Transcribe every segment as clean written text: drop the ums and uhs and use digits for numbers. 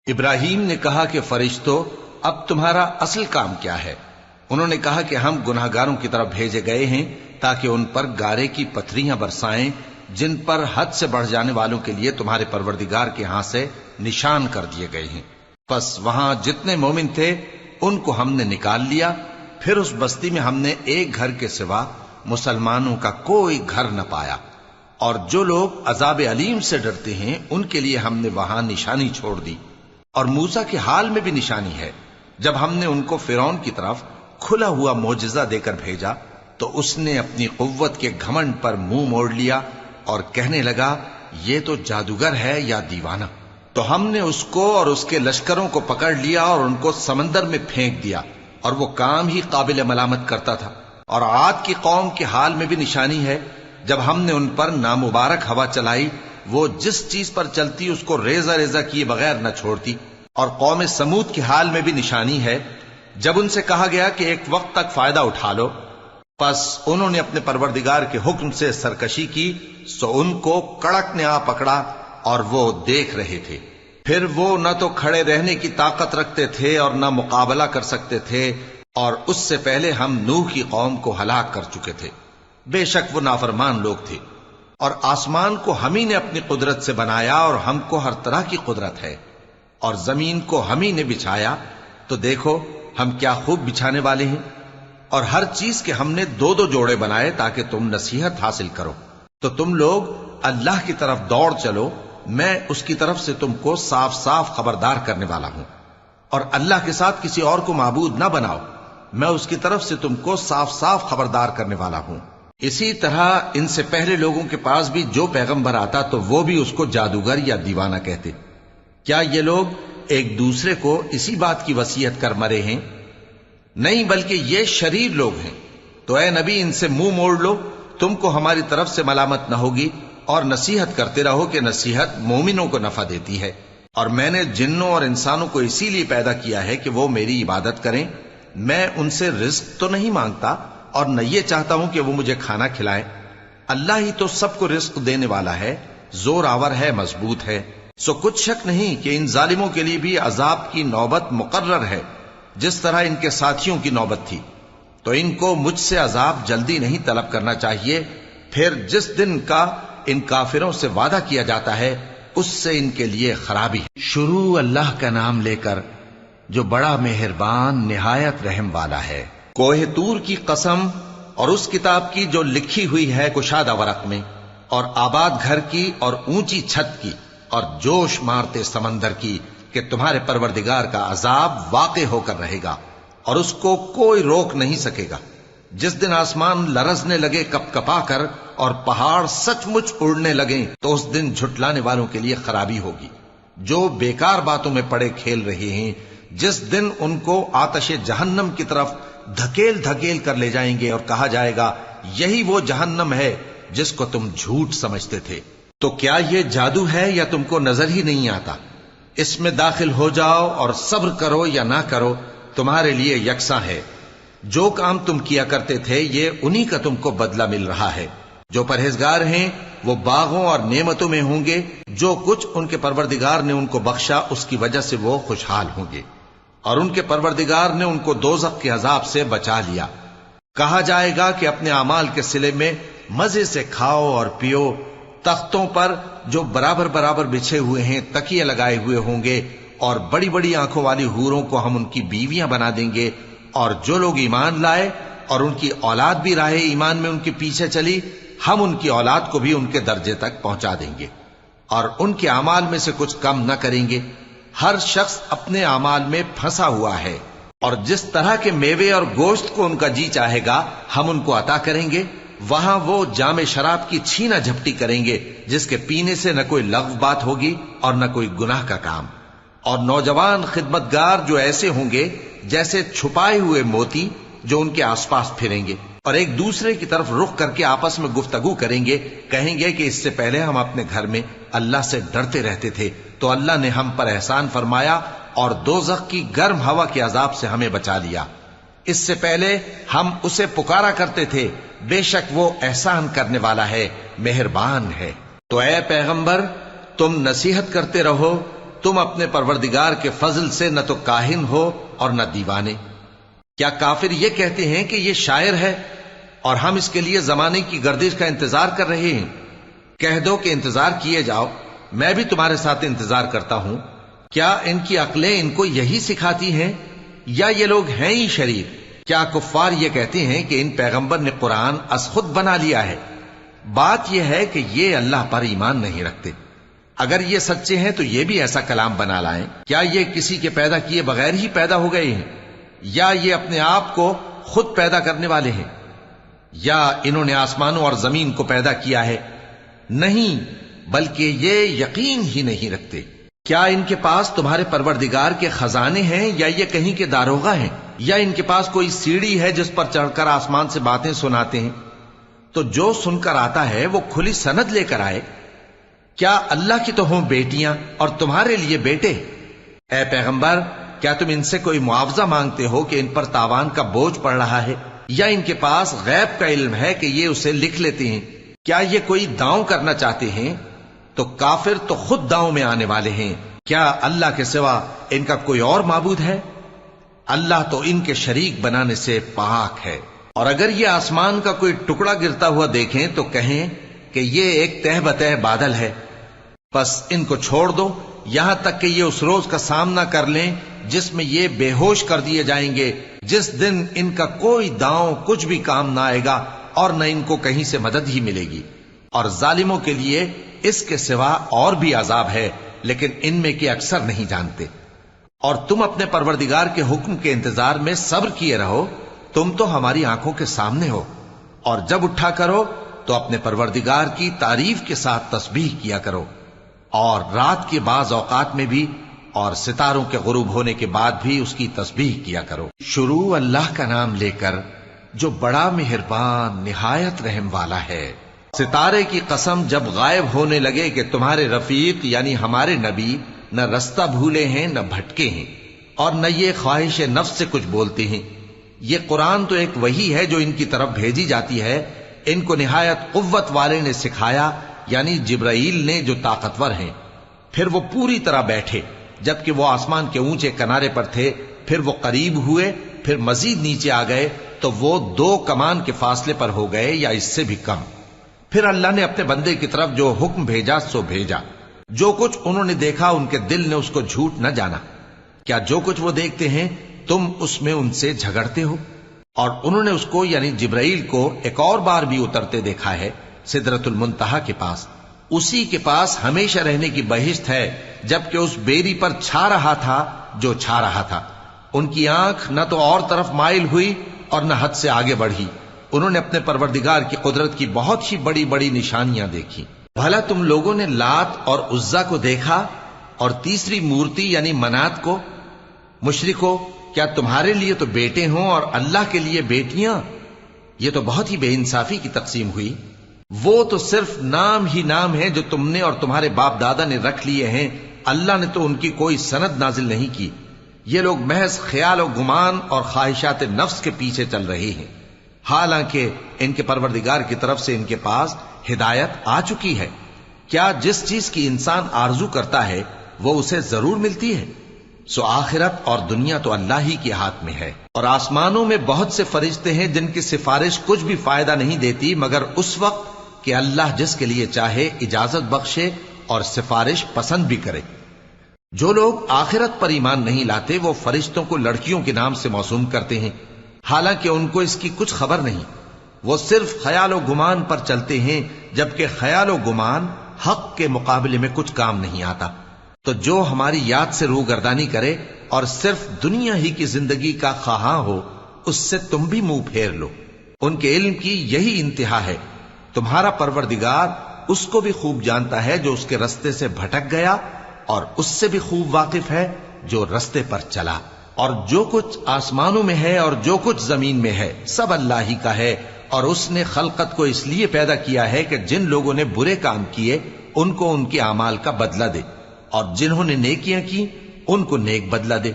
ابراہیم نے کہا کہ فرشتوں، اب تمہارا اصل کام کیا ہے؟ انہوں نے کہا کہ ہم گناہگاروں کی طرف بھیجے گئے ہیں تاکہ ان پر گارے کی پتھریاں برسائیں جن پر حد سے بڑھ جانے والوں کے لیے تمہارے پروردگار کے ہاں سے نشان کر دیے گئے ہیں۔ پس وہاں جتنے مومن تھے ان کو ہم نے نکال لیا، پھر اس بستی میں ہم نے ایک گھر کے سوا مسلمانوں کا کوئی گھر نہ پایا، اور جو لوگ عذاب علیم سے ڈرتے ہیں ان کے لیے ہم نے وہاں نشانی چھوڑ دی۔ اور موسیٰ کے حال میں بھی نشانی ہے، جب ہم نے ان کو فرعون کی طرف کھلا ہوا معجزہ دے کر بھیجا تو اس نے اپنی قوت کے گھمنڈ پر منہ موڑ لیا اور کہنے لگا یہ تو جادوگر ہے یا دیوانہ۔ تو ہم نے اس کو اور اس کے لشکروں کو پکڑ لیا اور ان کو سمندر میں پھینک دیا، اور وہ کام ہی قابل ملامت کرتا تھا۔ اور عاد کی قوم کے حال میں بھی نشانی ہے، جب ہم نے ان پر نامبارک ہوا چلائی، وہ جس چیز پر چلتی اس کو ریزہ ریزہ کیے بغیر نہ چھوڑتی۔ اور قوم سمود کے حال میں بھی نشانی ہے، جب ان سے کہا گیا کہ ایک وقت تک فائدہ اٹھا لو، پس انہوں نے اپنے پروردگار کے حکم سے سرکشی کی، سو ان کو کڑک نے آ پکڑا اور وہ دیکھ رہے تھے۔ پھر وہ نہ تو کھڑے رہنے کی طاقت رکھتے تھے اور نہ مقابلہ کر سکتے تھے، اور اس سے پہلے ہم نوح کی قوم کو ہلاک کر چکے تھے۔ بے شک وہ نافرمان لوگ تھے۔ اور آسمان کو ہم ہی نے اپنی قدرت سے بنایا، اور ہم کو ہر طرح کی قدرت ہے، اور زمین کو ہم ہی نے بچھایا، تو دیکھو ہم کیا خوب بچھانے والے ہیں۔ اور ہر چیز کے ہم نے دو دو جوڑے بنائے تاکہ تم نصیحت حاصل کرو۔ تو تم لوگ اللہ کی طرف دوڑ چلو، میں اس کی طرف سے تم کو صاف صاف خبردار کرنے والا ہوں۔ اور اللہ کے ساتھ کسی اور کو معبود نہ بناؤ، میں اس کی طرف سے تم کو صاف صاف خبردار کرنے والا ہوں۔ اسی طرح ان سے پہلے لوگوں کے پاس بھی جو پیغمبر آتا تو وہ بھی اس کو جادوگر یا دیوانہ کہتے۔ کیا یہ لوگ ایک دوسرے کو اسی بات کی وصیت کر مرے ہیں؟ نہیں، بلکہ یہ شریر لوگ ہیں۔ تو اے نبی ان سے منہ موڑ لو، تم کو ہماری طرف سے ملامت نہ ہوگی، اور نصیحت کرتے رہو کہ نصیحت مومنوں کو نفع دیتی ہے۔ اور میں نے جنوں اور انسانوں کو اسی لیے پیدا کیا ہے کہ وہ میری عبادت کریں۔ میں ان سے رزق تو نہیں مانگتا، اور نہ یہ چاہتا ہوں کہ وہ مجھے کھانا کھلائیں۔ اللہ ہی تو سب کو رزق دینے والا ہے، زور آور ہے، مضبوط ہے۔ سو کچھ شک نہیں کہ ان ظالموں کے لیے بھی عذاب کی نوبت مقرر ہے، جس طرح ان کے ساتھیوں کی نوبت تھی۔ تو ان کو مجھ سے عذاب جلدی نہیں طلب کرنا چاہیے، پھر جس دن کا ان کافروں سے وعدہ کیا جاتا ہے اس سے ان کے لیے خرابی ہے۔ شروع اللہ کا نام لے کر جو بڑا مہربان نہایت رحم والا ہے۔ کوہ طور کی قسم، اور اس کتاب کی جو لکھی ہوئی ہے کشادہ ورق میں، اور آباد گھر کی، اور اونچی چھت کی، اور جوش مارتے سمندر کی، کہ تمہارے پروردگار کا عذاب واقع ہو کر رہے گا اور اس کو کوئی روک نہیں سکے گا۔ جس دن آسمان لرزنے لگے کپ کپا کر اور پہاڑ سچ مچ اڑنے لگیں تو اس دن جھٹلانے والوں کے لیے خرابی ہوگی، جو بیکار باتوں میں پڑے کھیل رہے ہیں۔ جس دن ان کو آتش جہنم کی طرف دھکیل دھکیل کر لے جائیں گے اور کہا جائے گا یہی وہ جہنم ہے جس کو تم جھوٹ سمجھتے تھے۔ تو کیا یہ جادو ہے یا تم کو نظر ہی نہیں آتا؟ اس میں داخل ہو جاؤ اور صبر کرو یا نہ کرو، تمہارے لیے یکساں ہے۔ جو کام تم کیا کرتے تھے یہ انہی کا تم کو بدلہ مل رہا ہے۔ جو پرہیزگار ہیں وہ باغوں اور نعمتوں میں ہوں گے، جو کچھ ان کے پروردگار نے ان کو بخشا اس کی وجہ سے وہ خوشحال ہوں گے، اور ان کے پروردگار نے ان کو دوزخ کے عذاب سے بچا لیا۔ کہا جائے گا کہ اپنے اعمال کے صلے میں مزے سے کھاؤ اور پیو، تختوں پر جو برابر برابر بچھے ہوئے ہیں تکیے لگائے ہوئے ہوں گے، اور بڑی بڑی آنکھوں والی حوروں کو ہم ان کی بیویاں بنا دیں گے۔ اور جو لوگ ایمان لائے اور ان کی اولاد بھی راہ ایمان میں ان کے پیچھے چلی، ہم ان کی اولاد کو بھی ان کے درجے تک پہنچا دیں گے، اور ان کے اعمال میں سے کچھ کم نہ کریں گے۔ ہر شخص اپنے اعمال میں پھنسا ہوا ہے، اور جس طرح کے میوے اور گوشت کو ان کا جی چاہے گا ہم ان کو عطا کریں گے۔ وہاں وہ جام شراب کی چھینا جھپٹی کریں گے، جس کے پینے سے نہ کوئی لغو بات ہوگی اور نہ کوئی گناہ کا کام۔ اور نوجوان خدمتگار جو ایسے ہوں گے جیسے چھپائے ہوئے موتی جو ان کے آس پاس پھریں گے، اور ایک دوسرے کی طرف رخ کر کے آپس میں گفتگو کریں گے، کہیں گے کہ اس سے پہلے ہم اپنے گھر میں اللہ سے ڈرتے رہتے تھے، تو اللہ نے ہم پر احسان فرمایا اور دوزخ کی گرم ہوا کے عذاب سے ہمیں بچا لیا۔ اس سے پہلے ہم اسے پکارا کرتے تھے، بے شک وہ احسان کرنے والا ہے، مہربان ہے۔ تو اے پیغمبر تم نصیحت کرتے رہو، تم اپنے پروردگار کے فضل سے نہ تو کاہن ہو اور نہ دیوانے۔ کیا کافر یہ کہتے ہیں کہ یہ شاعر ہے اور ہم اس کے لیے زمانے کی گردش کا انتظار کر رہے ہیں؟ کہہ دو کہ انتظار کیے جاؤ، میں بھی تمہارے ساتھ انتظار کرتا ہوں۔ کیا ان کی عقلیں ان کو یہی سکھاتی ہیں یا یہ لوگ ہیں ہی شریر؟ کیا کفار یہ کہتے ہیں کہ ان پیغمبر نے قرآن از خود بنا لیا ہے؟ بات یہ ہے کہ یہ اللہ پر ایمان نہیں رکھتے۔ اگر یہ سچے ہیں تو یہ بھی ایسا کلام بنا لائیں۔ کیا یہ کسی کے پیدا کیے بغیر ہی پیدا ہو گئے ہیں یا یہ اپنے آپ کو خود پیدا کرنے والے ہیں؟ یا انہوں نے آسمانوں اور زمین کو پیدا کیا ہے؟ نہیں، بلکہ یہ یقین ہی نہیں رکھتے۔ کیا ان کے پاس تمہارے پروردگار کے خزانے ہیں یا یہ کہیں کے داروغہ ہیں؟ یا ان کے پاس کوئی سیڑھی ہے جس پر چڑھ کر آسمان سے باتیں سناتے ہیں؟ تو جو سن کر آتا ہے وہ کھلی سند لے کر آئے۔ کیا اللہ کی تو ہوں بیٹیاں اور تمہارے لیے بیٹے؟ اے پیغمبر، کیا تم ان سے کوئی معاوضہ مانگتے ہو کہ ان پر تاوان کا بوجھ پڑ رہا ہے؟ یا ان کے پاس غیب کا علم ہے کہ یہ اسے لکھ لیتے ہیں؟ کیا یہ کوئی داؤں کرنا چاہتے ہیں؟ تو کافر تو خود داؤں میں آنے والے ہیں۔ کیا اللہ کے سوا ان کا کوئی اور معبود ہے؟ اللہ تو ان کے شریک بنانے سے پاک ہے۔ اور اگر یہ آسمان کا کوئی ٹکڑا گرتا ہوا دیکھیں تو کہیں کہ یہ ایک تہ بتہ بادل ہے، بس ان کو چھوڑ دو یہاں تک کہ یہ اس روز کا سامنا کر لیں جس میں یہ بے ہوش کر دیے جائیں گے، جس دن ان کا کوئی داؤں کچھ بھی کام نہ آئے گا اور نہ ان کو کہیں سے مدد ہی ملے گی۔ اور ظالموں کے لیے اس کے سوا اور بھی عذاب ہے، لیکن ان میں کے اکثر نہیں جانتے۔ اور تم اپنے پروردگار کے حکم کے انتظار میں صبر کیے رہو، تم تو ہماری آنکھوں کے سامنے ہو۔ اور جب اٹھا کرو تو اپنے پروردگار کی تعریف کے ساتھ تسبیح کیا کرو، اور رات کے بعض اوقات میں بھی اور ستاروں کے غروب ہونے کے بعد بھی اس کی تسبیح کیا کرو۔ شروع اللہ کا نام لے کر جو بڑا مہربان نہایت رحم والا ہے۔ ستارے کی قسم جب غائب ہونے لگے کہ تمہارے رفیق یعنی ہمارے نبی نہ رستہ بھولے ہیں نہ بھٹکے ہیں، اور نہ یہ خواہش نفس سے کچھ بولتے ہیں۔ یہ قرآن تو ایک وحی ہے جو ان کی طرف بھیجی جاتی ہے، ان کو نہایت قوت والے نے سکھایا، یعنی جبرائیل نے جو طاقتور ہیں۔ پھر وہ پوری طرح بیٹھے جبکہ وہ آسمان کے اونچے کنارے پر تھے، پھر وہ قریب ہوئے، پھر مزید نیچے آ گئے تو وہ 2 کمان کے فاصلے پر ہو گئے یا اس سے بھی کم۔ پھر اللہ نے اپنے بندے کی طرف جو حکم بھیجا سو بھیجا۔ جو کچھ انہوں نے دیکھا ان کے دل نے اس کو جھوٹ نہ جانا۔ کیا جو کچھ وہ دیکھتے ہیں تم اس میں ان سے جھگڑتے ہو؟ اور انہوں نے اس کو یعنی جبرائیل کو ایک اور بار بھی اترتے دیکھا ہے سدرۃ المنتہا کے پاس۔ اسی کے پاس ہمیشہ رہنے کی بہشت ہے، جبکہ اس بیری پر چھا رہا تھا جو چھا رہا تھا۔ ان کی آنکھ نہ تو اور طرف مائل ہوئی اور نہ حد سے آگے بڑھی۔ انہوں نے اپنے پروردگار کی قدرت کی بہت ہی بڑی بڑی نشانیاں دیکھی۔ بھلا تم لوگوں نے لات اور عزا کو دیکھا اور تیسری مورتی یعنی منات کو؟ مشرکو، کیا تمہارے لیے تو بیٹے ہوں اور اللہ کے لیے بیٹیاں؟ یہ تو بہت ہی بے انصافی کی تقسیم ہوئی۔ وہ تو صرف نام ہی نام ہے جو تم نے اور تمہارے باپ دادا نے رکھ لیے ہیں، اللہ نے تو ان کی کوئی سند نازل نہیں کی۔ یہ لوگ محض خیال و گمان اور خواہشات نفس کے پیچھے چل رہے ہیں، حالانکہ ان کے پروردگار کی طرف سے ان کے پاس ہدایت آ چکی ہے۔ کیا جس چیز کی انسان آرزو کرتا ہے وہ اسے ضرور ملتی ہے؟ سو آخرت اور دنیا تو اللہ ہی کے ہاتھ میں ہے۔ اور آسمانوں میں بہت سے فرشتے ہیں جن کی سفارش کچھ بھی فائدہ نہیں دیتی مگر اس وقت کہ اللہ جس کے لیے چاہے اجازت بخشے اور سفارش پسند بھی کرے۔ جو لوگ آخرت پر ایمان نہیں لاتے وہ فرشتوں کو لڑکیوں کے نام سے موسوم کرتے ہیں، حالانکہ ان کو اس کی کچھ خبر نہیں۔ وہ صرف خیال و گمان پر چلتے ہیں، جبکہ خیال و گمان حق کے مقابلے میں کچھ کام نہیں آتا۔ تو جو ہماری یاد سے روگردانی کرے اور صرف دنیا ہی کی زندگی کا خواہاں ہو، اس سے تم بھی منہ پھیر لو۔ ان کے علم کی یہی انتہا ہے۔ تمہارا پروردگار اس کو بھی خوب جانتا ہے جو اس کے رستے سے بھٹک گیا، اور اس سے بھی خوب واقف ہے جو رستے پر چلا۔ اور جو کچھ آسمانوں میں ہے اور جو کچھ زمین میں ہے سب اللہ ہی کا ہے، اور اس نے خلقت کو اس لیے پیدا کیا ہے کہ جن لوگوں نے برے کام کیے ان کو ان کے اعمال کا بدلہ دے، اور جنہوں نے نیکیاں کی ان کو نیک بدلہ دے۔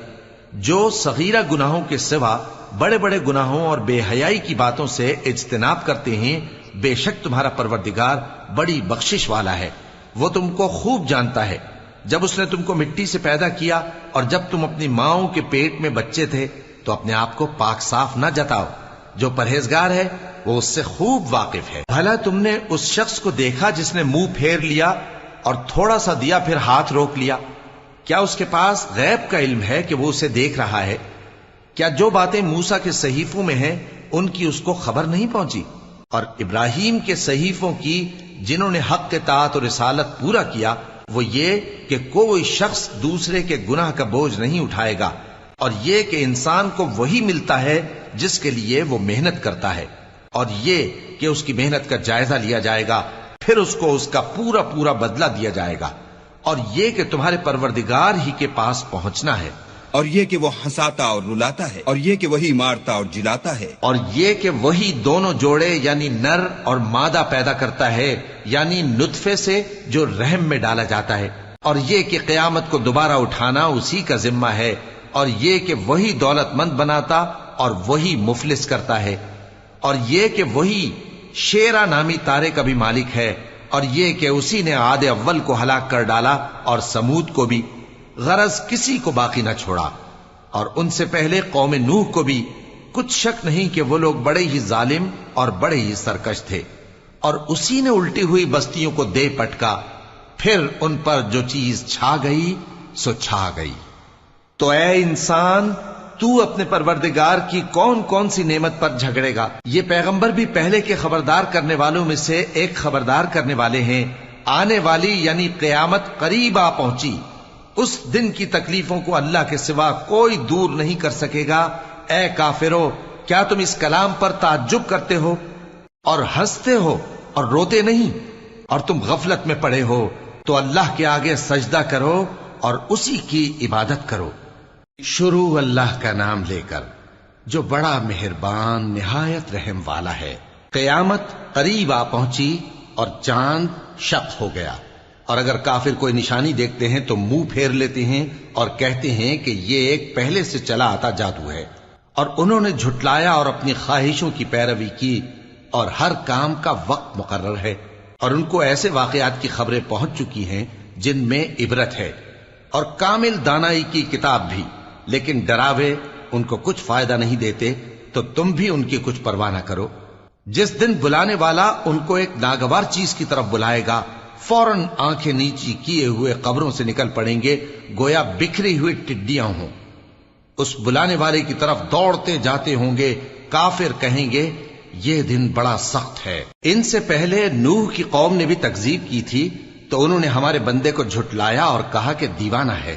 جو صغیرہ گناہوں کے سوا بڑے بڑے گناہوں اور بے حیائی کی باتوں سے اجتناب کرتے ہیں، بے شک تمہارا پروردگار بڑی بخشش والا ہے، وہ تم کو خوب جانتا ہے۔ جب اس نے تم کو مٹی سے پیدا کیا اور جب تم اپنی ماؤں کے پیٹ میں بچے تھے تو اپنے آپ کو پاک صاف نہ جتاؤ. جو پرہیزگار ہے وہ اس سے خوب واقف ہے. بھلا تم نے اس شخص کو دیکھا جس نے منہ پھیر لیا اور تھوڑا سا دیا پھر ہاتھ روک لیا؟ کیا اس کے پاس غیب کا علم ہے کہ وہ اسے دیکھ رہا ہے؟ کیا جو باتیں موسیٰ کے صحیفوں میں ہیں ان کی اس کو خبر نہیں پہنچی؟ اور ابراہیم کے صحیفوں کی جنہوں نے حق اطاعت اور رسالت پورا کیا وہ یہ کہ کوئی شخص دوسرے کے گناہ کا بوجھ نہیں اٹھائے گا، اور یہ کہ انسان کو وہی ملتا ہے جس کے لیے وہ محنت کرتا ہے، اور یہ کہ اس کی محنت کا جائزہ لیا جائے گا، پھر اس کو اس کا پورا پورا بدلہ دیا جائے گا، اور یہ کہ تمہارے پروردگار ہی کے پاس پہنچنا ہے، اور یہ کہ وہ ہنساتا اور رلاتا ہے، اور یہ کہ وہی مارتا اور جلاتا ہے، اور یہ کہ وہی دونوں جوڑے یعنی نر اور مادہ پیدا کرتا ہے یعنی نطفے سے جو رحم میں ڈالا جاتا ہے، اور یہ کہ قیامت کو دوبارہ اٹھانا اسی کا ذمہ ہے، اور یہ کہ وہی دولت مند بناتا اور وہی مفلس کرتا ہے، اور یہ کہ وہی شیرا نامی تارے کا بھی مالک ہے، اور یہ کہ اسی نے عاد اول کو ہلاک کر ڈالا اور سمود کو بھی، غرض کسی کو باقی نہ چھوڑا، اور ان سے پہلے قوم نوح کو بھی. کچھ شک نہیں کہ وہ لوگ بڑے ہی ظالم اور بڑے ہی سرکش تھے، اور اسی نے الٹی ہوئی بستیوں کو دے پٹکا، پھر ان پر جو چیز چھا گئی سو چھا گئی. تو اے انسان، تو اپنے پروردگار کی کون کون سی نعمت پر جھگڑے گا؟ یہ پیغمبر بھی پہلے کے خبردار کرنے والوں میں سے ایک خبردار کرنے والے ہیں. آنے والی یعنی قیامت قریب آ پہنچی، اس دن کی تکلیفوں کو اللہ کے سوا کوئی دور نہیں کر سکے گا. اے کافرو، کیا تم اس کلام پر تعجب کرتے ہو اور ہنستے ہو اور روتے نہیں؟ اور تم غفلت میں پڑے ہو تو اللہ کے آگے سجدہ کرو اور اسی کی عبادت کرو. شروع اللہ کا نام لے کر جو بڑا مہربان نہایت رحم والا ہے. قیامت قریب آ پہنچی اور چاند شق ہو گیا، اور اگر کافر کوئی نشانی دیکھتے ہیں تو منہ پھیر لیتے ہیں اور کہتے ہیں کہ یہ ایک پہلے سے چلا آتا جادو ہے. اور انہوں نے جھٹلایا اور اپنی خواہشوں کی پیروی کی، اور ہر کام کا وقت مقرر ہے، اور ان کو ایسے واقعات کی خبریں پہنچ چکی ہیں جن میں عبرت ہے، اور کامل دانائی کی کتاب بھی. لیکن ڈراوے ان کو کچھ فائدہ نہیں دیتے، تو تم بھی ان کی کچھ پرواہ نہ کرو. جس دن بلانے والا ان کو ایک ناگوار چیز کی طرف بلائے گا، فوراً آنکھیں نیچی کیے ہوئے قبروں سے نکل پڑیں گے گویا بکھری ہوئی ٹڈیاں ہوں. اس بلانے والے کی طرف دوڑتے جاتے ہوں گے. کافر کہیں گے یہ دن بڑا سخت ہے. ان سے پہلے نوح کی قوم نے بھی تکذیب کی تھی، تو انہوں نے ہمارے بندے کو جھٹلایا اور کہا کہ دیوانہ ہے،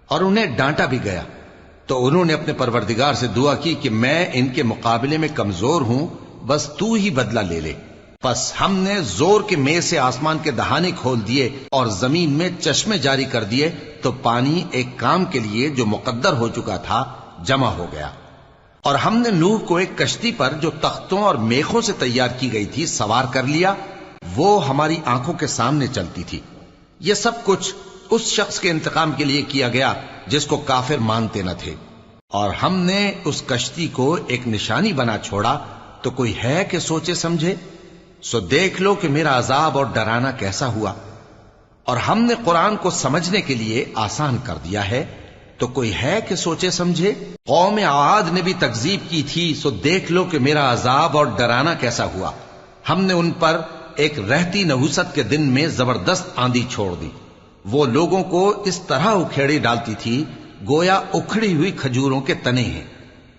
اور انہیں ڈانٹا بھی گیا. تو انہوں نے اپنے پروردگار سے دعا کی کہ میں ان کے مقابلے میں کمزور ہوں، بس تو ہی بدلہ لے لے. پس ہم نے زور کے میں سے آسمان کے دہانے کھول دیے اور زمین میں چشمے جاری کر دیے، تو پانی ایک کام کے لیے جو مقدر ہو چکا تھا جمع ہو گیا. اور ہم نے نوح کو ایک کشتی پر جو تختوں اور میخوں سے تیار کی گئی تھی سوار کر لیا، وہ ہماری آنکھوں کے سامنے چلتی تھی. یہ سب کچھ اس شخص کے انتقام کے لیے کیا گیا جس کو کافر مانتے نہ تھے. اور ہم نے اس کشتی کو ایک نشانی بنا چھوڑا، تو کوئی ہے کہ سوچے سمجھے؟ سو دیکھ لو کہ میرا عذاب اور ڈرانا کیسا ہوا. اور ہم نے قرآن کو سمجھنے کے لیے آسان کر دیا ہے، تو کوئی ہے کہ سوچے سمجھے؟ قوم عاد نے بھی تکذیب کی تھی، سو دیکھ لو کہ میرا عذاب اور ڈرانا کیسا ہوا. ہم نے ان پر ایک رہتی نحوست کے دن میں زبردست آندھی چھوڑ دی. وہ لوگوں کو اس طرح اکھیڑی ڈالتی تھی گویا اکھڑی ہوئی کھجوروں کے تنے ہیں.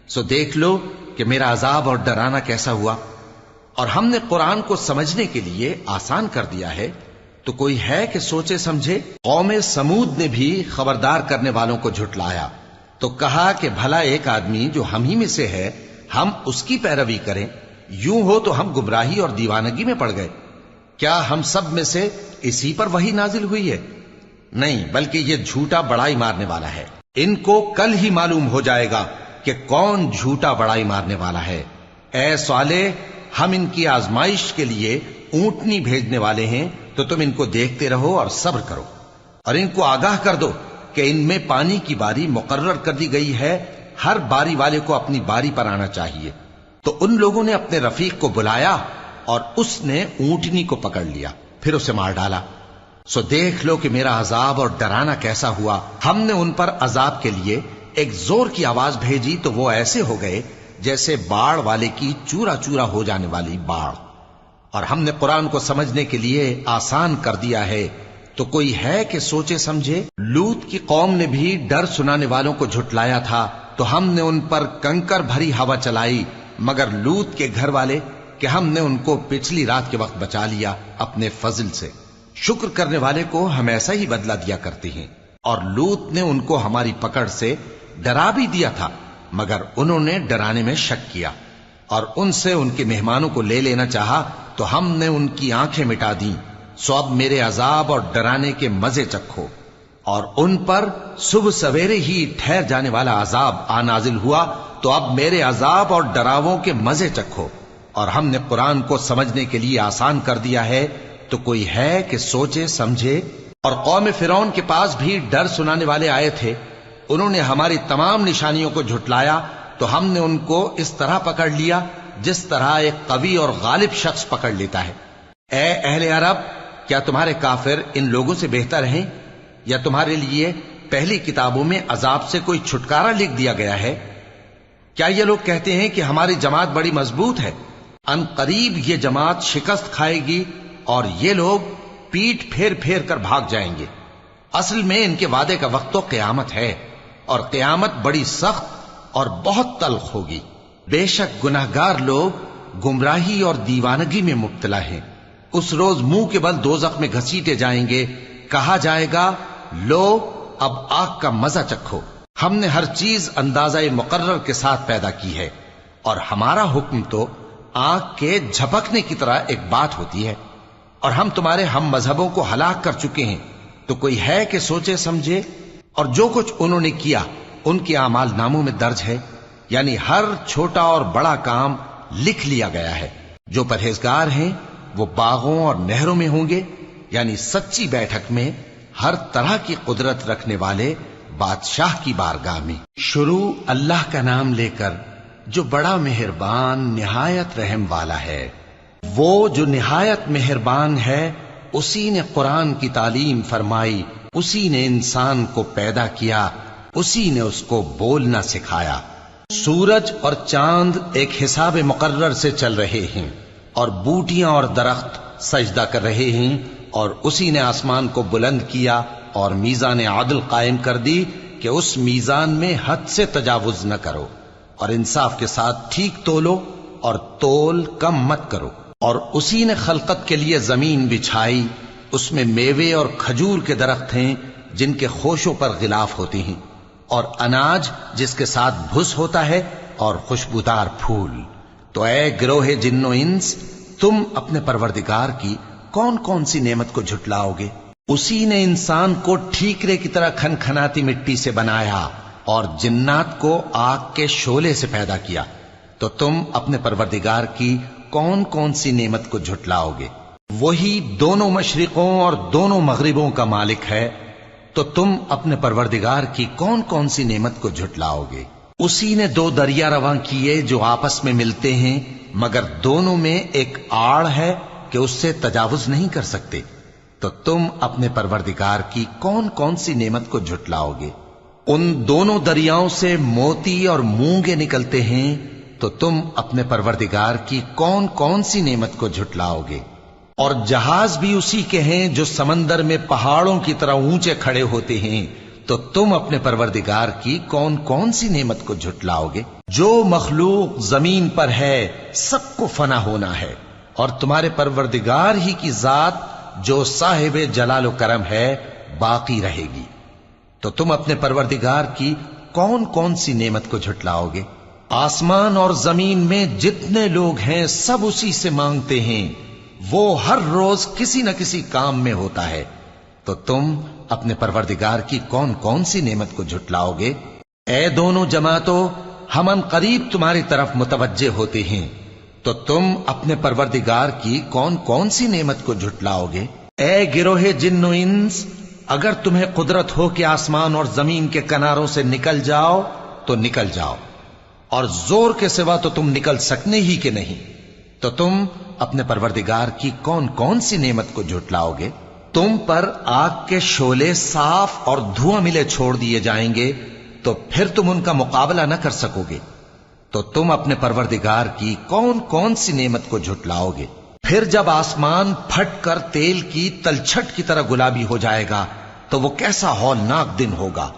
سو دیکھ لو کہ میرا عذاب اور ڈرانا کیسا ہوا. اور ہم نے قرآن کو سمجھنے کے لیے آسان کر دیا ہے، تو کوئی ہے کہ سوچے سمجھے؟ قوم سمود نے بھی خبردار کرنے والوں کو جھٹلایا، تو کہا کہ بھلا ایک آدمی جو ہم ہی میں سے ہے ہم اس کی پیروی کریں، یوں ہو تو ہم گمراہی اور دیوانگی میں پڑ گئے. کیا ہم سب میں سے اسی پر وحی نازل ہوئی ہے؟ نہیں، بلکہ یہ جھوٹا بڑائی مارنے والا ہے. ان کو کل ہی معلوم ہو جائے گا کہ کون جھوٹا بڑائی مارنے والا ہے. اے صالح، ہم ان کی آزمائش کے لیے اونٹنی بھیجنے والے ہیں، تو تم ان کو دیکھتے رہو اور صبر کرو، اور ان کو آگاہ کر دو کہ ان میں پانی کی باری مقرر کر دی گئی ہے، ہر باری والے کو اپنی باری پر آنا چاہیے. تو ان لوگوں نے اپنے رفیق کو بلایا اور اس نے اونٹنی کو پکڑ لیا، پھر اسے مار ڈالا. سو دیکھ لو کہ میرا عذاب اور ڈرانا کیسا ہوا۔ ہم نے ان پر عذاب کے لیے ایک زور کی آواز بھیجی تو وہ ایسے ہو گئے جیسے باڑ والے کی چورا چورا ہو جانے والی باڑ۔ اور ہم نے قرآن کو سمجھنے کے لیے آسان کر دیا ہے، تو کوئی ہے کہ سوچے سمجھے؟ لوط کی قوم نے بھی ڈر سنانے والوں کو جھٹلایا تھا، تو ہم نے ان پر کنکر بھری ہوا چلائی، مگر لوط کے گھر والے کہ ہم نے ان کو پچھلی رات کے وقت بچا لیا اپنے فضل سے۔ شکر کرنے والے کو ہم ایسا ہی بدلہ دیا کرتے ہیں۔ اور لوط نے ان کو ہماری پکڑ سے ڈرا بھی دیا تھا، مگر انہوں نے ڈرانے میں شک کیا، اور ان سے ان کے مہمانوں کو لے لینا چاہا تو ہم نے ان کی آنکھیں مٹا دیں۔ سو اب میرے عذاب اور ڈرانے کے مزے چکھو۔ اور ان پر صبح سویرے ہی ٹھہر جانے والا عذاب آ نازل ہوا، تو اب میرے عذاب اور ڈراووں کے مزے چکھو۔ اور ہم نے قرآن کو سمجھنے کے لیے آسان کر دیا ہے، تو کوئی ہے کہ سوچے سمجھے؟ اور قوم فرعون کے پاس بھی ڈر سنانے والے آئے تھے، انہوں نے ہماری تمام نشانیوں کو جھٹلایا، تو ہم نے ان کو اس طرح پکڑ لیا جس طرح ایک قوی اور غالب شخص پکڑ لیتا ہے۔ اے اہل عرب، کیا تمہارے کافر ان لوگوں سے بہتر ہیں؟ یا تمہارے لیے پہلی کتابوں میں عذاب سے کوئی چھٹکارا لکھ دیا گیا ہے؟ کیا یہ لوگ کہتے ہیں کہ ہماری جماعت بڑی مضبوط ہے؟ ان قریب یہ جماعت شکست کھائے گی اور یہ لوگ پیٹ پھیر پھیر کر بھاگ جائیں گے۔ اصل میں ان کے وعدے کا وقت تو قیامت ہے، اور قیامت بڑی سخت اور بہت تلخ ہوگی۔ بے شک گناہگار لوگ گمراہی اور دیوانگی میں مبتلا ہیں۔ اس روز منہ کے بل دوزخ میں گھسیٹے جائیں گے، کہا جائے گا لو اب آگ کا مزہ چکھو۔ ہم نے ہر چیز اندازہ مقرر کے ساتھ پیدا کی ہے، اور ہمارا حکم تو آگ کے جھپکنے کی طرح ایک بات ہوتی ہے۔ اور ہم تمہارے ہم مذہبوں کو ہلاک کر چکے ہیں، تو کوئی ہے کہ سوچے سمجھے؟ اور جو کچھ انہوں نے کیا ان کے اعمال ناموں میں درج ہے، یعنی ہر چھوٹا اور بڑا کام لکھ لیا گیا ہے۔ جو پرہیزگار ہیں وہ باغوں اور نہروں میں ہوں گے، یعنی سچی بیٹھک میں ہر طرح کی قدرت رکھنے والے بادشاہ کی بارگاہ میں۔ شروع اللہ کا نام لے کر جو بڑا مہربان نہایت رحم والا ہے۔ وہ جو نہایت مہربان ہے، اسی نے قرآن کی تعلیم فرمائی، اسی نے انسان کو پیدا کیا، اسی نے اس کو بولنا سکھایا۔ سورج اور چاند ایک حساب مقرر سے چل رہے ہیں، اور بوٹیاں اور درخت سجدہ کر رہے ہیں، اور اسی نے آسمان کو بلند کیا اور میزان عدل قائم کر دی کہ اس میزان میں حد سے تجاوز نہ کرو، اور انصاف کے ساتھ ٹھیک تولو اور تول کم مت کرو۔ اور اسی نے خلقت کے لیے زمین بچھائی، اس میں میوے اور کھجور کے درخت ہیں جن کے خوشوں پر غلاف ہوتے ہیں، اور اناج جس کے ساتھ بھس ہوتا ہے، اور خوشبودار پھول۔ تو اے گروہ جن و انس، تم اپنے پروردگار کی کون کون سی نعمت کو جھٹلاؤ گے؟ اسی نے انسان کو ٹھیکرے کی طرح کھنکھناتی مٹی سے بنایا، اور جنات کو آگ کے شعلے سے پیدا کیا، تو تم اپنے پروردگار کی کون کون سی نعمت کو جھٹلاؤ گے؟ وہی دونوں مشرقوں اور دونوں مغربوں کا مالک ہے، تو تم اپنے پروردگار کی کون کون سی نعمت کو جھٹلاؤ گے؟ اسی نے دو دریا رواں کیے جو آپس میں ملتے ہیں، مگر دونوں میں ایک آڑ ہے کہ اس سے تجاوز نہیں کر سکتے، تو تم اپنے پروردگار کی کون کون سی نعمت کو جھٹلاؤ گے؟ ان دونوں دریاؤں سے موتی اور مونگے نکلتے ہیں، تو تم اپنے پروردگار کی کون کون سی نعمت کو جھٹلاؤ گے؟ اور جہاز بھی اسی کے ہیں جو سمندر میں پہاڑوں کی طرح اونچے کھڑے ہوتے ہیں، تو تم اپنے پروردگار کی کون کون سی نعمت کو جھٹلاؤ گے؟ جو مخلوق زمین پر ہے سب کو فنا ہونا ہے، اور تمہارے پروردگار ہی کی ذات جو صاحب جلال و کرم ہے باقی رہے گی۔ تو تم اپنے پروردگار کی کون کون سی نعمت کو جھٹلاؤ گے؟ آسمان اور زمین میں جتنے لوگ ہیں سب اسی سے مانگتے ہیں، وہ ہر روز کسی نہ کسی کام میں ہوتا ہے، تو تم اپنے پروردگار کی کون کون سی نعمت کو جھٹلاؤ گے؟ اے دونوں جماعتوں، ہم ان قریب تمہاری طرف متوجہ ہوتے ہیں، تو تم اپنے پروردگار کی کون کون سی نعمت کو جھٹلاؤ گے؟ اے گروہ جن و انس، اگر تمہیں قدرت ہو کہ آسمان اور زمین کے کناروں سے نکل جاؤ تو نکل جاؤ، اور زور کے سوا تو تم نکل سکنے ہی کہ نہیں، تو تم اپنے پروردگار کی کون کون سی نعمت کو جھٹلاؤ گے؟ تم پر آگ کے شعلے صاف اور دھواں ملے چھوڑ دیے جائیں گے تو پھر تم ان کا مقابلہ نہ کر سکو گے، تو تم اپنے پروردگار کی کون کون سی نعمت کو جھٹلاؤ گے؟ پھر جب آسمان پھٹ کر تیل کی تلچھٹ کی طرح گلابی ہو جائے گا تو وہ کیسا ہولناک دن ہوگا،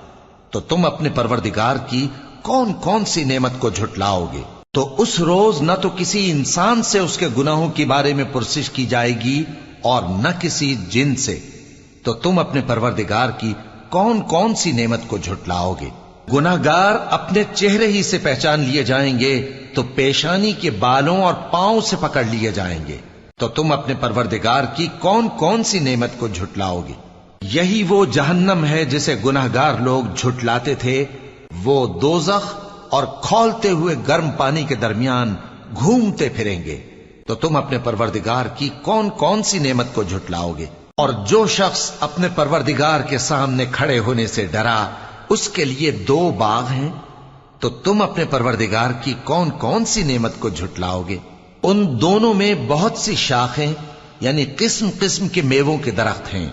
تو تم اپنے پروردگار کی کون کون سی نعمت کو جھٹلاؤ گے؟ تو اس روز نہ تو کسی انسان سے اس کے گناہوں کے بارے میں پرسش کی جائے گی اور نہ کسی جن سے، تو تم اپنے پروردگار کی کون کون سی نعمت کو جھٹلاؤ گے؟ گناہگار اپنے چہرے ہی سے پہچان لیے جائیں گے تو پیشانی کے بالوں اور پاؤں سے پکڑ لیے جائیں گے، تو تم اپنے پروردگار کی کون کون سی نعمت کو جھٹلاؤ گے؟ یہی وہ جہنم ہے جسے گناہگار لوگ جھٹلاتے تھے، وہ دوزخ اور کھولتے ہوئے گرم پانی کے درمیان گھومتے پھریں گے، تو تم اپنے پروردگار کی کون کون سی نعمت کو جھٹلاؤ گے؟ اور جو شخص اپنے پروردگار کے سامنے کھڑے ہونے سے ڈرا اس کے لیے 2 باغ ہیں، تو تم اپنے پروردگار کی کون کون سی نعمت کو جھٹلاؤ گے؟ ان دونوں میں بہت سی شاخیں یعنی قسم قسم کے میووں کے درخت ہیں،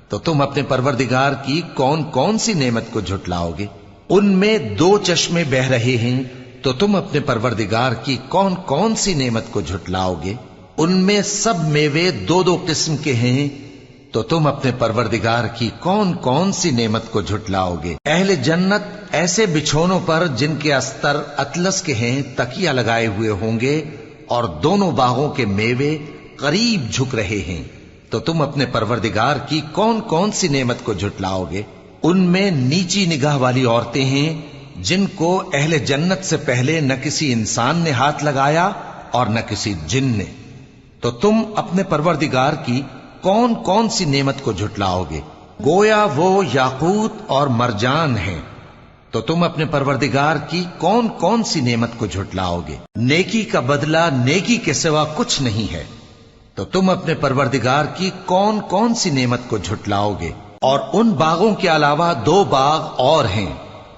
تو تم اپنے پروردگار کی کون کون سی نعمت کو جھٹلاؤ گے؟ ان میں 2 چشمے بہ رہے ہیں، تو تم اپنے پروردگار کی کون کون سی نعمت کو جھٹلاؤ گے؟ ان میں سب میوے 2 قسم کے ہیں، تو تم اپنے پروردگار کی کون کون سی نعمت کو جھٹلاؤ گے؟ اہل جنت ایسے بچھونوں پر جن کے استر اطلس کے ہیں تکیہ لگائے ہوئے ہوں گے، اور دونوں باغوں کے میوے قریب جھک رہے ہیں، تو تم اپنے پروردگار کی کون کون سی نعمت کو جھٹلاؤ گے؟ ان میں نیچی نگاہ والی عورتیں ہیں جن کو اہل جنت سے پہلے نہ کسی انسان نے ہاتھ لگایا اور نہ کسی جن نے، تو تم اپنے پروردگار کی کون کون سی نعمت کو جھٹلاؤ گے؟ گویا وہ یاقوت اور مرجان ہیں، تو تم اپنے پروردگار کی کون کون سی نعمت کو جھٹلاؤ گے؟ نیکی کا بدلہ نیکی کے سوا کچھ نہیں ہے، تو تم اپنے پروردگار کی کون کون سی نعمت کو جھٹلاؤ گے؟ اور ان باغوں کے علاوہ 2 باغ اور ہیں،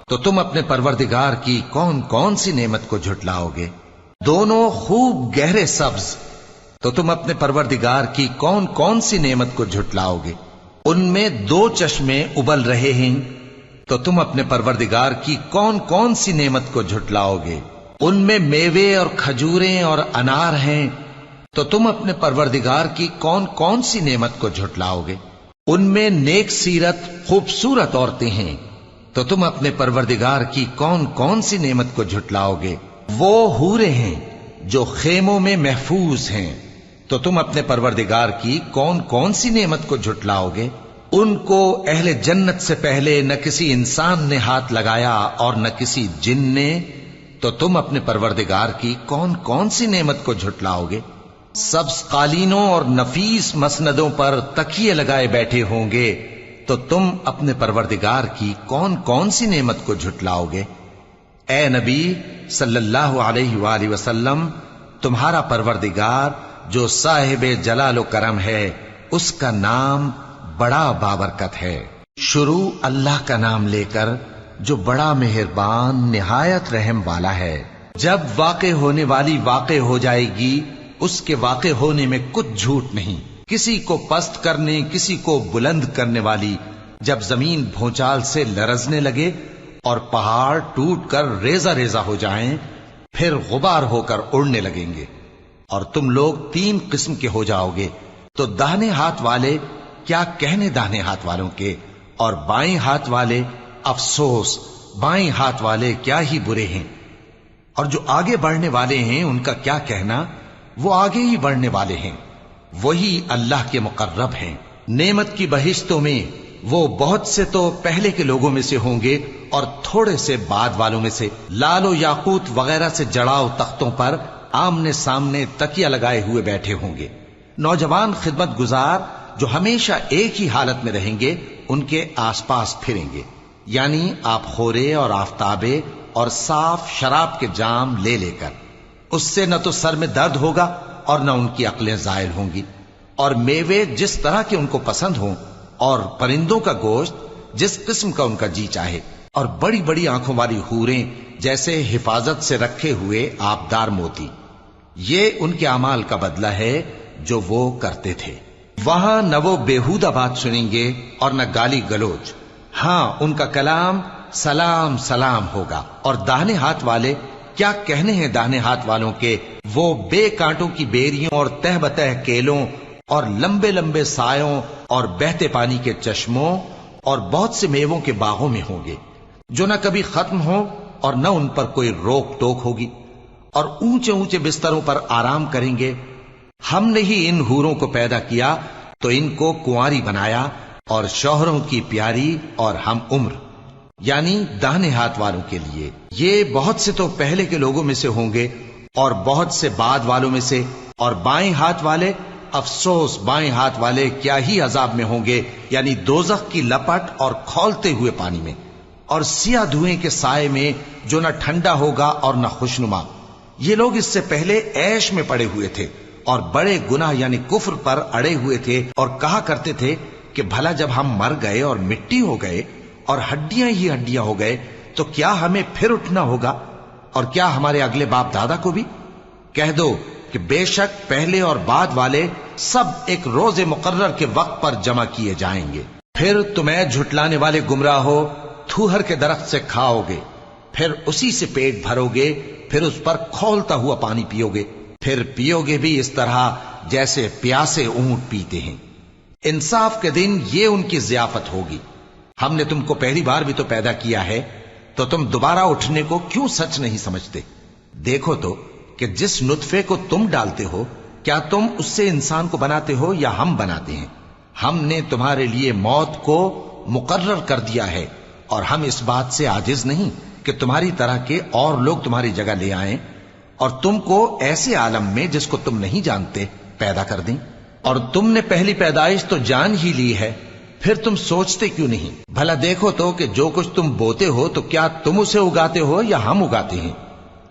تو تم اپنے پروردگار کی کون کون سی نعمت کو جھٹلاؤ گے؟ دونوں خوب گہرے سبز، تو تم اپنے پروردگار کی کون کون سی نعمت کو جھٹلاؤ گے؟ ان میں 2 چشمے ابل رہے ہیں، تو تم اپنے پروردگار کی کون کون سی نعمت کو جھٹلاؤ گے؟ ان میں میوے اور کھجوریں اور انار ہیں، تو تم اپنے پروردگار کی کون کون سی نعمت کو جھٹلاؤ گے؟ ان میں نیک سیرت خوبصورت عورتیں ہیں، تو تم اپنے پروردگار کی کون کون سی نعمت کو جھٹلاؤ گے؟ وہ حوریں ہیں جو خیموں میں محفوظ ہیں، تو تم اپنے پروردگار کی کون کون سی نعمت کو جھٹلاؤ گے؟ ان کو اہل جنت سے پہلے نہ کسی انسان نے ہاتھ لگایا اور نہ کسی جن نے، تو تم اپنے پروردگار کی کون کون سی نعمت کو جھٹلاؤ گے؟ سبز قالینوں اور نفیس مسندوں پر تکیے لگائے بیٹھے ہوں گے، تو تم اپنے پروردگار کی کون کون سی نعمت کو جھٹلاؤ گے؟ اے نبی صلی اللہ علیہ وآلہ وسلم، تمہارا پروردگار جو صاحب جلال و کرم ہے، اس کا نام بڑا بابرکت ہے۔ شروع اللہ کا نام لے کر جو بڑا مہربان نہایت رحم والا ہے۔ جب واقع ہونے والی واقع ہو جائے گی، اس کے واقع ہونے میں کچھ جھوٹ نہیں، کسی کو پست کرنے کسی کو بلند کرنے والی، جب زمین بھونچال سے لرزنے لگے اور پہاڑ ٹوٹ کر ریزہ ریزہ ہو جائیں، پھر غبار ہو کر اڑنے لگیں گے، اور تم لوگ 3 قسم کے ہو جاؤ گے، تو داہنے ہاتھ والے کیا کہنے داہنے ہاتھ والوں کے، اور بائیں ہاتھ والے افسوس، بائیں ہاتھ والے کیا ہی برے ہیں، اور جو آگے بڑھنے والے ہیں ان کا کیا کہنا، وہ آگے ہی بڑھنے والے ہیں، وہی اللہ کے مقرب ہیں۔ نعمت کی بہشتوں میں وہ بہت سے تو پہلے کے لوگوں میں سے ہوں گے اور تھوڑے سے بعد والوں میں سے، لال و یاقوت وغیرہ سے جڑاؤ تختوں پر آمنے سامنے تکیہ لگائے ہوئے بیٹھے ہوں گے۔ نوجوان خدمت گزار جو ہمیشہ ایک ہی حالت میں رہیں گے ان کے آس پاس پھریں گے، یعنی آپ خورے اور آفتابے اور صاف شراب کے جام لے لے کر، اس سے نہ تو سر میں درد ہوگا اور نہ ان کی عقلیں زائل ہوں گی، اور میوے جس طرح کے ان کو پسند ہوں، اور پرندوں کا گوشت جس قسم کا ان کا جی چاہے، اور بڑی بڑی آنکھوں والی حوریں جیسے حفاظت سے رکھے ہوئے آبدار موتی۔ یہ ان کے اعمال کا بدلہ ہے جو وہ کرتے تھے۔ وہاں نہ وہ بےہودہ بات سنیں گے اور نہ گالی گلوچ. ہاں ان کا کلام سلام سلام ہوگا. اور داہنے ہاتھ والے کیا کہنے ہیں داہنے ہاتھ والوں کے، وہ بے کانٹوں کی بیریوں اور تہ بتہ کیلوں اور لمبے لمبے سایوں اور بہتے پانی کے چشموں اور بہت سے میووں کے باغوں میں ہوں گے، جو نہ کبھی ختم ہو اور نہ ان پر کوئی روک ٹوک ہوگی، اور اونچے اونچے بستروں پر آرام کریں گے. ہم نے ہی ان حوروں کو پیدا کیا تو ان کو کنواری بنایا، اور شوہروں کی پیاری اور ہم عمر، یعنی داہنے ہاتھ والوں کے لیے. یہ بہت سے تو پہلے کے لوگوں میں سے ہوں گے اور بہت سے بعد والوں میں سے. اور بائیں ہاتھ والے، افسوس بائیں ہاتھ والے کیا ہی عذاب میں ہوں گے، یعنی دوزخ کی لپٹ اور کھولتے ہوئے پانی میں، اور سیاہ دھوئیں کے سائے میں جو نہ ٹھنڈا ہوگا اور نہ خوشنما. یہ لوگ اس سے پہلے عیش میں پڑے ہوئے تھے اور بڑے گناہ یعنی کفر پر اڑے ہوئے تھے، اور کہا کرتے تھے کہ بھلا جب ہم مر گئے اور مٹی ہو گئے اور ہڈیاں ہی ہڈیاں ہو گئے تو کیا ہمیں پھر اٹھنا ہوگا، اور کیا ہمارے اگلے باپ دادا کو بھی؟ کہہ دو کہ بے شک پہلے اور بعد والے سب ایک روز مقرر کے وقت پر جمع کیے جائیں گے. پھر تمہیں جھٹلانے والے گمراہ ہو تھوہر کے درخت سے کھاؤ گے، پھر اسی سے پیٹ بھرو گے، پھر اس پر کھولتا ہوا پانی پیو گے، پھر پیو گے بھی اس طرح جیسے پیاسے اونٹ پیتے ہیں. انصاف کے دن یہ ان کی ضیافت ہوگی. ہم نے تم کو پہلی بار بھی تو پیدا کیا ہے، تو تم دوبارہ اٹھنے کو کیوں سچ نہیں سمجھتے؟ دیکھو تو کہ جس نطفے کو تم ڈالتے ہو کیا تم اس سے انسان کو بناتے ہو یا ہم بناتے ہیں؟ ہم نے تمہارے لیے موت کو مقرر کر دیا ہے، اور ہم اس بات سے عاجز نہیں کہ تمہاری طرح کے اور لوگ تمہاری جگہ لے آئیں اور تم کو ایسے عالم میں جس کو تم نہیں جانتے پیدا کر دیں. اور تم نے پہلی پیدائش تو جان ہی لی ہے، پھر تم سوچتے کیوں نہیں؟ بھلا دیکھو تو کہ جو کچھ تم بوتے ہو تو کیا تم اسے اگاتے ہو یا ہم اگاتے ہیں؟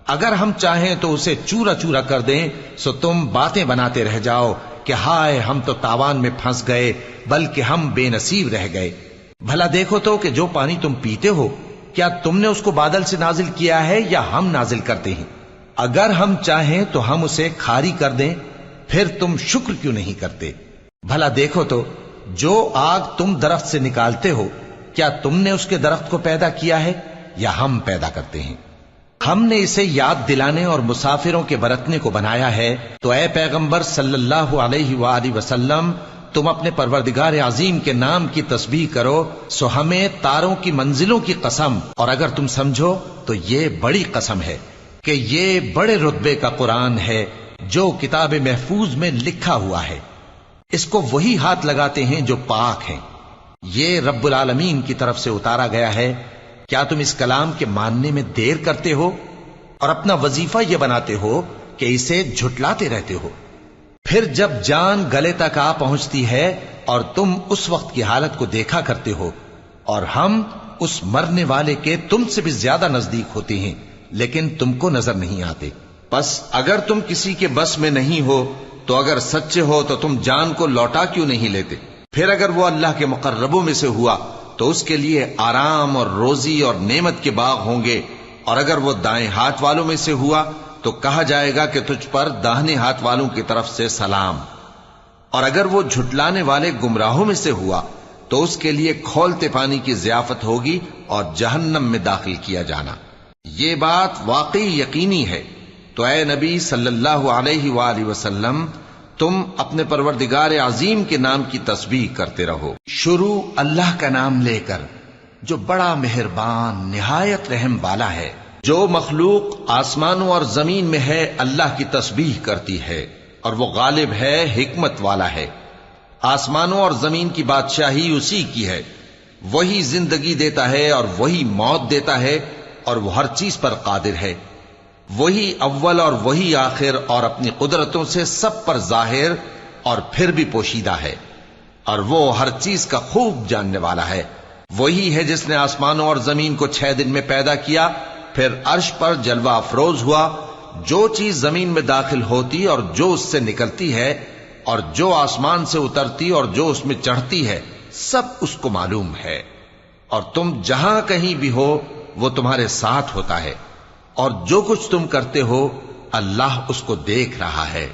اگر ہم چاہیں تو اسے چورا چورا کر دیں سو تم باتیں بناتے رہ جاؤ کہ ہائے ہم تو تاوان میں پھنس گئے، بلکہ ہم بے نصیب رہ گئے. بھلا دیکھو تو کہ جو پانی تم پیتے ہو کیا تم نے اس کو بادل سے نازل کیا ہے یا ہم نازل کرتے ہیں؟ اگر ہم چاہیں تو ہم اسے کھاری کر دیں، پھر تم شکر کیوں نہیں کرتے؟ بھلا دیکھو تو جو آگ تم درخت سے نکالتے ہو کیا تم نے اس کے درخت کو پیدا کیا ہے یا ہم پیدا کرتے ہیں؟ ہم نے اسے یاد دلانے اور مسافروں کے برتنے کو بنایا ہے. تو اے پیغمبر صلی اللہ علیہ وآلہ وسلم، تم اپنے پروردگار عظیم کے نام کی تسبیح کرو، سو ہمیں تاروں کی منزلوں کی قسم، اور اگر تم سمجھو تو یہ بڑی قسم ہے کہ یہ بڑے رتبے کا قرآن ہے جو کتاب محفوظ میں لکھا ہوا ہے. اس کو وہی ہاتھ لگاتے ہیں جو پاک ہیں. یہ رب العالمین کی طرف سے اتارا گیا ہے. کیا تم اس کلام کے ماننے میں دیر کرتے ہو اور اپنا وظیفہ یہ بناتے ہو کہ اسے جھٹلاتے رہتے ہو؟ پھر جب جان گلے تک آ پہنچتی ہے اور تم اس وقت کی حالت کو دیکھا کرتے ہو، اور ہم اس مرنے والے کے تم سے بھی زیادہ نزدیک ہوتے ہیں لیکن تم کو نظر نہیں آتے. پس اگر تم کسی کے بس میں نہیں ہو تو اگر سچے ہو تو تم جان کو لوٹا کیوں نہیں لیتے؟ پھر اگر وہ اللہ کے مقربوں میں سے ہوا تو اس کے لیے آرام اور روزی اور نعمت کے باغ ہوں گے، اور اگر وہ دائیں ہاتھ والوں میں سے ہوا تو کہا جائے گا کہ تجھ پر داہنے ہاتھ والوں کی طرف سے سلام. اور اگر وہ جھٹلانے والے گمراہوں میں سے ہوا تو اس کے لیے کھولتے پانی کی ضیافت ہوگی اور جہنم میں داخل کیا جانا. یہ بات واقعی یقینی ہے. تو اے نبی صلی اللہ علیہ وآلہ وسلم، تم اپنے پروردگار عظیم کے نام کی تسبیح کرتے رہو. شروع اللہ کا نام لے کر جو بڑا مہربان نہایت رحم والا ہے. جو مخلوق آسمانوں اور زمین میں ہے اللہ کی تسبیح کرتی ہے، اور وہ غالب ہے، حکمت والا ہے. آسمانوں اور زمین کی بادشاہی اسی کی ہے. وہی زندگی دیتا ہے اور وہی موت دیتا ہے، اور وہ ہر چیز پر قادر ہے. وہی اول اور وہی آخر، اور اپنی قدرتوں سے سب پر ظاہر اور پھر بھی پوشیدہ ہے، اور وہ ہر چیز کا خوب جاننے والا ہے. وہی ہے جس نے آسمانوں اور زمین کو 6 دن میں پیدا کیا، پھر عرش پر جلوہ افروز ہوا. جو چیز زمین میں داخل ہوتی اور جو اس سے نکلتی ہے، اور جو آسمان سے اترتی اور جو اس میں چڑھتی ہے، سب اس کو معلوم ہے. اور تم جہاں کہیں بھی ہو وہ تمہارے ساتھ ہوتا ہے، اور جو کچھ تم کرتے ہو اللہ اس کو دیکھ رہا ہے.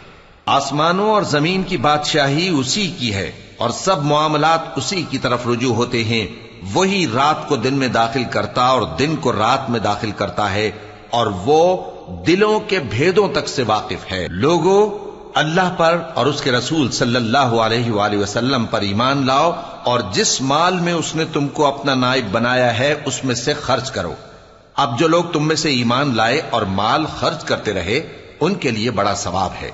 آسمانوں اور زمین کی بادشاہی اسی کی ہے اور سب معاملات اسی کی طرف رجوع ہوتے ہیں. وہی رات کو دن میں داخل کرتا اور دن کو رات میں داخل کرتا ہے اور وہ دلوں کے بھیدوں تک سے واقف ہے. لوگو، اللہ پر اور اس کے رسول صلی اللہ علیہ وآلہ وسلم پر ایمان لاؤ اور جس مال میں اس نے تم کو اپنا نائب بنایا ہے اس میں سے خرچ کرو. اب جو لوگ تم میں سے ایمان لائے اور مال خرچ کرتے رہے ان کے لیے بڑا ثواب ہے.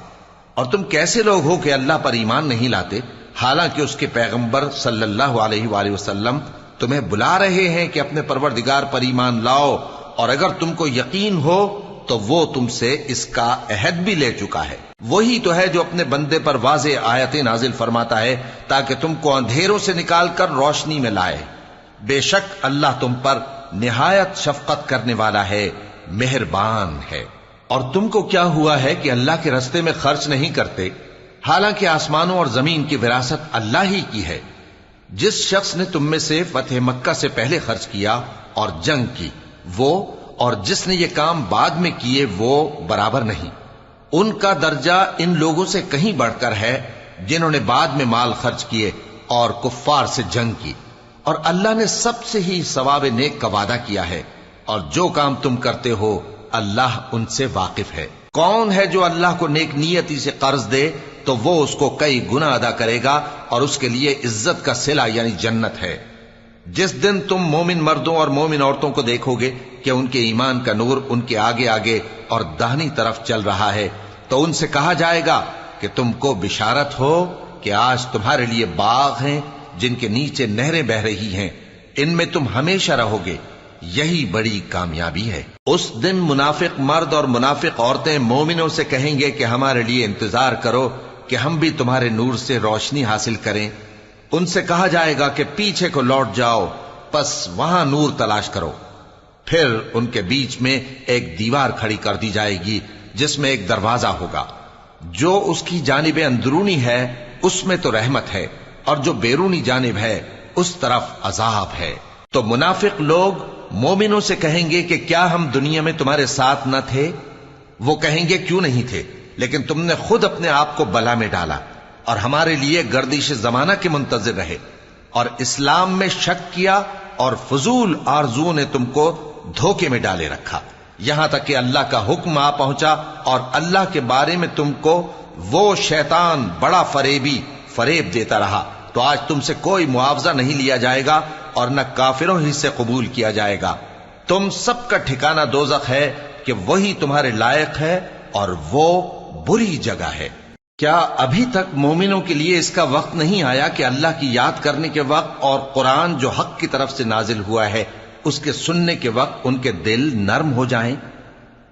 اور تم کیسے لوگ ہو کہ اللہ پر ایمان نہیں لاتے حالانکہ اس کے پیغمبر صلی اللہ علیہ وآلہ وسلم تمہیں بلا رہے ہیں کہ اپنے پروردگار پر ایمان لاؤ، اور اگر تم کو یقین ہو تو وہ تم سے اس کا عہد بھی لے چکا ہے. وہی تو ہے جو اپنے بندے پر واضح آیتیں نازل فرماتا ہے تاکہ تم کو اندھیروں سے نکال کر روشنی میں لائے. بے شک اللہ تم پر نہایت شفقت کرنے والا ہے، مہربان ہے. اور تم کو کیا ہوا ہے کہ اللہ کے رستے میں خرچ نہیں کرتے حالانکہ آسمانوں اور زمین کی وراثت اللہ ہی کی ہے. جس شخص نے تم میں سے فتح مکہ سے پہلے خرچ کیا اور جنگ کی، وہ اور جس نے یہ کام بعد میں کیے وہ برابر نہیں. ان کا درجہ ان لوگوں سے کہیں بڑھ کر ہے جنہوں نے بعد میں مال خرچ کیے اور کفار سے جنگ کی. اور اللہ نے سب سے ہی ثواب نیک کا وعدہ کیا ہے، اور جو کام تم کرتے ہو اللہ ان سے واقف ہے. کون ہے جو اللہ کو نیک نیتی سے قرض دے تو وہ اس کو کئی گنا ادا کرے گا اور اس کے لیے عزت کا صلہ یعنی جنت ہے. جس دن تم مومن مردوں اور مومن عورتوں کو دیکھو گے کہ ان کے ایمان کا نور ان کے آگے آگے اور داہنی طرف چل رہا ہے تو ان سے کہا جائے گا کہ تم کو بشارت ہو کہ آج تمہارے لیے باغ ہیں جن کے نیچے نہریں بہ رہی ہیں، ان میں تم ہمیشہ رہو گے، یہی بڑی کامیابی ہے. اس دن منافق مرد اور منافق عورتیں مومنوں سے کہیں گے کہ ہمارے لیے انتظار کرو کہ ہم بھی تمہارے نور سے روشنی حاصل کریں. ان سے کہا جائے گا کہ پیچھے کو لوٹ جاؤ، پس وہاں نور تلاش کرو. پھر ان کے بیچ میں ایک دیوار کھڑی کر دی جائے گی جس میں ایک دروازہ ہوگا. جو اس کی جانب اندرونی ہے اس میں تو رحمت ہے اور جو بیرونی جانب ہے اس طرف عذاب ہے. تو منافق لوگ مومنوں سے کہیں گے کہ کیا ہم دنیا میں تمہارے ساتھ نہ تھے؟ وہ کہیں گے کیوں نہیں تھے، لیکن تم نے خود اپنے آپ کو بلا میں ڈالا اور ہمارے لیے گردش زمانہ کے منتظر رہے اور اسلام میں شک کیا اور فضول آرزو نے تم کو دھوکے میں ڈالے رکھا، یہاں تک کہ اللہ کا حکم آ پہنچا اور اللہ کے بارے میں تم کو وہ شیطان بڑا فریب دیتا رہا. تو آج تم سے کوئی معاوضہ نہیں لیا جائے گا اور نہ کافروں ہی سے قبول کیا جائے گا. تم سب کا ٹھکانہ دوزخ ہے کہ وہی تمہارے لائق ہے اور وہ بری جگہ ہے. کیا ابھی تک مومنوں کے لیے اس کا وقت نہیں آیا کہ اللہ کی یاد کرنے کے وقت اور قرآن جو حق کی طرف سے نازل ہوا ہے اس کے سننے کے وقت ان کے دل نرم ہو جائیں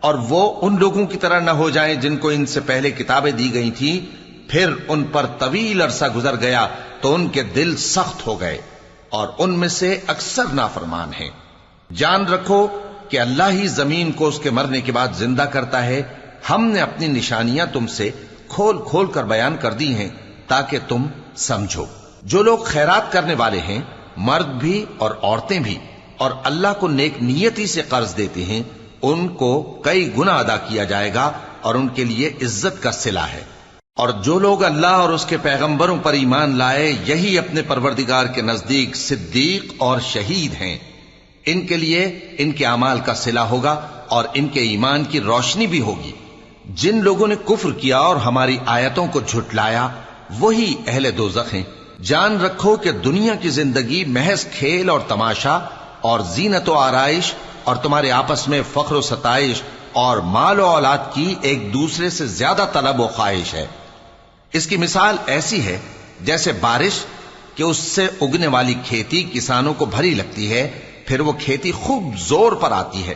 اور وہ ان لوگوں کی طرح نہ ہو جائیں جن کو ان سے پہلے کتابیں دی گئی تھیں، پھر ان پر طویل عرصہ گزر گیا تو ان کے دل سخت ہو گئے اور ان میں سے اکثر نافرمان ہیں. جان رکھو کہ اللہ ہی زمین کو اس کے مرنے کے بعد زندہ کرتا ہے. ہم نے اپنی نشانیاں تم سے کھول کھول کر بیان کر دی ہیں تاکہ تم سمجھو. جو لوگ خیرات کرنے والے ہیں، مرد بھی اور عورتیں بھی، اور اللہ کو نیک نیتی سے قرض دیتے ہیں، ان کو کئی گنا ادا کیا جائے گا اور ان کے لیے عزت کا صلہ ہے. اور جو لوگ اللہ اور اس کے پیغمبروں پر ایمان لائے یہی اپنے پروردگار کے نزدیک صدیق اور شہید ہیں. ان کے لیے ان کے اعمال کا صلہ ہوگا اور ان کے ایمان کی روشنی بھی ہوگی. جن لوگوں نے کفر کیا اور ہماری آیتوں کو جھٹلایا وہی اہل دوزخ ہیں. جان رکھو کہ دنیا کی زندگی محض کھیل اور تماشا اور زینت و آرائش اور تمہارے آپس میں فخر و ستائش اور مال و اولاد کی ایک دوسرے سے زیادہ طلب و خواہش ہے. اس کی مثال ایسی ہے جیسے بارش کہ اس سے اگنے والی کھیتی کسانوں کو بھری لگتی ہے، پھر وہ کھیتی خوب زور پر آتی ہے،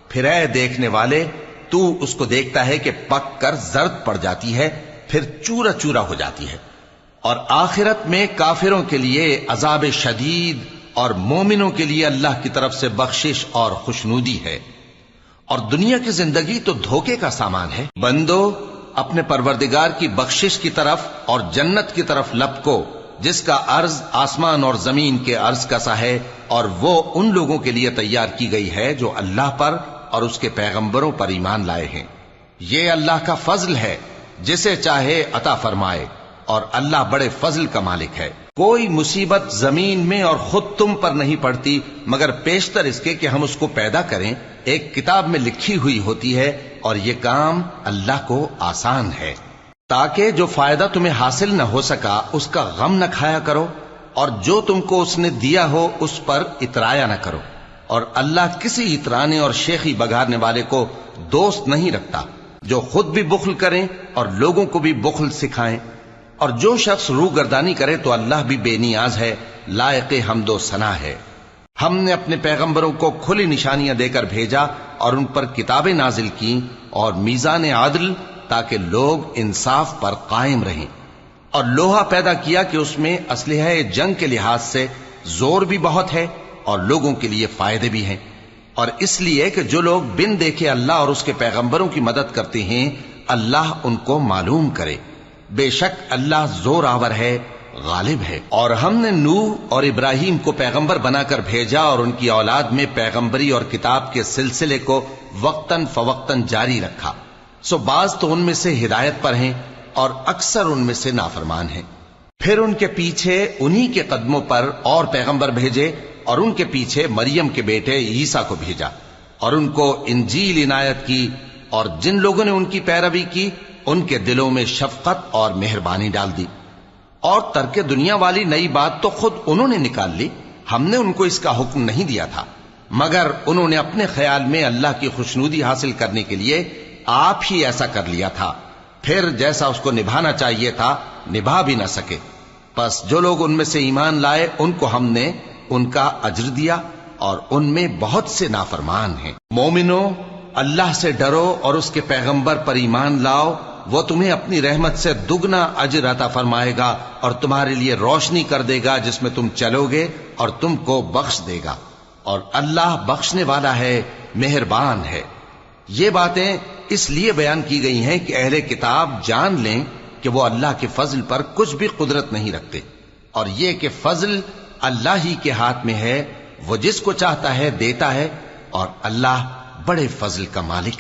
پھر اے دیکھنے والے تو اس کو دیکھتا ہے کہ پک کر زرد پڑ جاتی ہے، پھر چورا چورا ہو جاتی ہے. اور آخرت میں کافروں کے لیے عذاب شدید اور مومنوں کے لیے اللہ کی طرف سے بخشش اور خوشنودی ہے. اور دنیا کی زندگی تو دھوکے کا سامان ہے. بندو اپنے پروردگار کی بخشش کی طرف اور جنت کی طرف لپکو جس کا عرض آسمان اور زمین کے عرض کا سا ہے، اور وہ ان لوگوں کے لیے تیار کی گئی ہے جو اللہ پر اور اس کے پیغمبروں پر ایمان لائے ہیں. یہ اللہ کا فضل ہے جسے چاہے عطا فرمائے، اور اللہ بڑے فضل کا مالک ہے۔ کوئی مصیبت زمین میں اور خود تم پر نہیں پڑتی مگر پیشتر اس کے کہ ہم اس کو پیدا کریں، ایک کتاب میں لکھی ہوئی ہوتی ہے، اور یہ کام اللہ کو آسان ہے۔ تاکہ جو فائدہ تمہیں حاصل نہ ہو سکا اس کا غم نہ کھایا کرو، اور جو تم کو اس نے دیا ہو اس پر اترایا نہ کرو، اور اللہ کسی اترانے اور شیخی بگارنے والے کو دوست نہیں رکھتا، جو خود بھی بخل کریں اور لوگوں کو بھی بخل سکھائیں۔ اور جو شخص روح گردانی کرے تو اللہ بھی بے نیاز ہے، لائق حمد و ثنا ہے۔ ہم نے اپنے پیغمبروں کو کھلی نشانیاں دے کر بھیجا اور ان پر کتابیں نازل کی اور میزان عدل، تاکہ لوگ انصاف پر قائم رہیں، اور لوہا پیدا کیا کہ اس میں اسلحہ جنگ کے لحاظ سے زور بھی بہت ہے اور لوگوں کے لیے فائدے بھی ہیں، اور اس لیے کہ جو لوگ بن دیکھے اللہ اور اس کے پیغمبروں کی مدد کرتے ہیں اللہ ان کو معلوم کرے۔ بے شک اللہ زور آور ہے، غالب ہے۔ اور ہم نے نوح اور ابراہیم کو پیغمبر بنا کر بھیجا اور ان کی اولاد میں پیغمبری اور کتاب کے سلسلے کو وقتاً فوقتاً جاری رکھا، سو بعض تو ان میں سے ہدایت پر ہیں اور اکثر ان میں سے نافرمان ہیں۔ پھر ان کے پیچھے انہی کے قدموں پر اور پیغمبر بھیجے، اور ان کے پیچھے مریم کے بیٹے عیسیٰ کو بھیجا، اور ان کو انجیل عنایت کی، اور جن لوگوں نے ان کی پیروی کی ان کے دلوں میں شفقت اور مہربانی ڈال دی۔ اور ترک دنیا والی نئی بات تو خود انہوں نے نکال لی، ہم نے ان کو اس کا حکم نہیں دیا تھا، مگر انہوں نے اپنے خیال میں اللہ کی خوشنودی حاصل کرنے کے لیے آپ ہی ایسا کر لیا تھا، پھر جیسا اس کو نبھانا چاہیے تھا نبھا بھی نہ سکے۔ پس جو لوگ ان میں سے ایمان لائے ان کو ہم نے ان کا اجر دیا، اور ان میں بہت سے نافرمان ہیں۔ مومنو، اللہ سے ڈرو اور اس کے پیغمبر پر ایمان لاؤ، وہ تمہیں اپنی رحمت سے دگنا اجر عطا فرمائے گا اور تمہارے لیے روشنی کر دے گا جس میں تم چلو گے، اور تم کو بخش دے گا، اور اللہ بخشنے والا ہے، مہربان ہے۔ یہ باتیں اس لیے بیان کی گئی ہیں کہ اہل کتاب جان لیں کہ وہ اللہ کے فضل پر کچھ بھی قدرت نہیں رکھتے، اور یہ کہ فضل اللہ ہی کے ہاتھ میں ہے، وہ جس کو چاہتا ہے دیتا ہے، اور اللہ بڑے فضل کا مالک